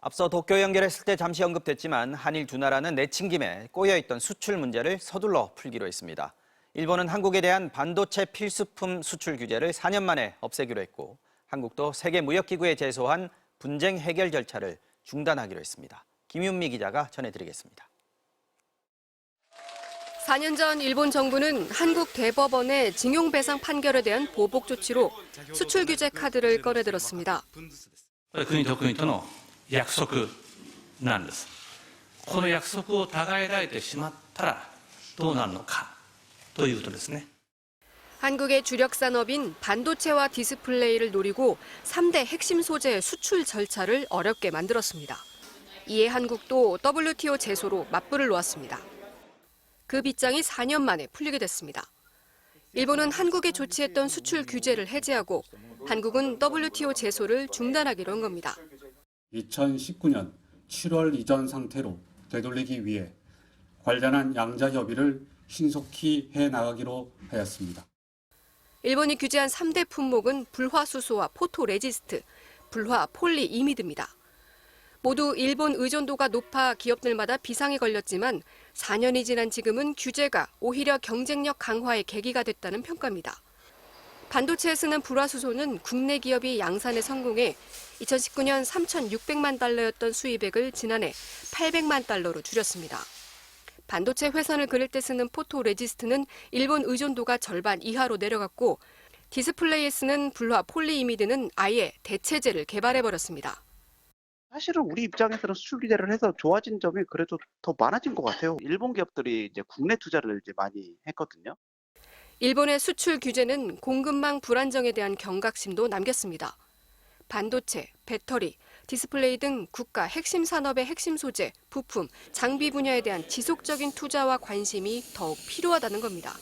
앞서 도쿄 연결했을 때 잠시 언급됐지만 한일 두 나라는 내친 김에 꼬여있던 수출 문제를 서둘러 풀기로 했습니다. 일본은 한국에 대한 반도체 필수품 수출 규제를 4년 만에 없애기로 했고 한국도 세계무역기구에 제소한 분쟁 해결 절차를 중단하기로 했습니다. 김윤미 기자가 전해드리겠습니다. 4년 전 일본 정부는 한국 대법원의 징용배상 판결에 대한 보복 조치로 수출 규제 카드를 꺼내들었습니다. 国と国との約束なんです。この約束を違えられてしまったらどうなるのかということですね。 한국의 주력 산업인 반도체와 디스플레이를 노리고 3대 핵심 소재 수출 절차를 어렵게 만들었습니다. 이에 한국도 WTO 제소로 맞불을 놓았습니다. 그 빗장이 4년 만에 풀리게 됐습니다. 일본은 한국에 조치했던 수출 규제를 해제하고 한국은 WTO 제소를 중단하기로 한 겁니다. 2019년 7월 이전 상태로 되돌리기 위해 관련한 양자 협의를 신속히 해나가기로 하였습니다. 일본이 규제한 3대 품목은 불화수소와 포토레지스트, 불화 폴리이미드입니다. 모두 일본 의존도가 높아 기업들마다 비상이 걸렸지만 4년이 지난 지금은 규제가 오히려 경쟁력 강화의 계기가 됐다는 평가입니다. 반도체에 쓰는 불화수소는 국내 기업이 양산에 성공해 2019년 3,600만 달러였던 수입액을 지난해 800만 달러로 줄였습니다. 반도체 회선을 그릴 때 쓰는 포토레지스트는 일본 의존도가 절반 이하로 내려갔고 디스플레이에 쓰는 불화 폴리이미드는 아예 대체제를 개발해버렸습니다. 사실은 우리 입장에서는 수출 규제를 해서 좋아진 점이 그래도 더 많아진 것 같아요. 일본 기업들이 이제 국내 투자를 이제 많이 했거든요. 일본의 수출 규제는 공급망 불안정에 대한 경각심도 남겼습니다. 반도체, 배터리, 디스플레이 등 국가 핵심 산업의 핵심 소재, 부품, 장비 분야에 대한 지속적인 투자와 관심이 더욱 필요하다는 겁니다.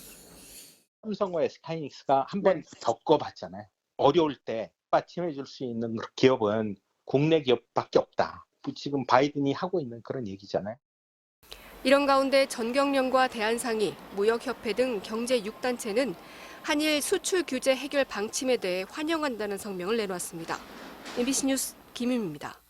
삼성과 SK하이닉스가 한번 겪어봤잖아요. 어려울 때 받침해 줄 수 있는 기업은 국내 기업밖에 없다. 지금 바이든이 하고 있는 그런 얘기잖아요. 이런 가운데 전경련과 대한상의, 무역협회 등 경제 6단체는 한일 수출 규제 해결 방침에 대해 환영한다는 성명을 내놓았습니다. MBC 뉴스 김윤미입니다.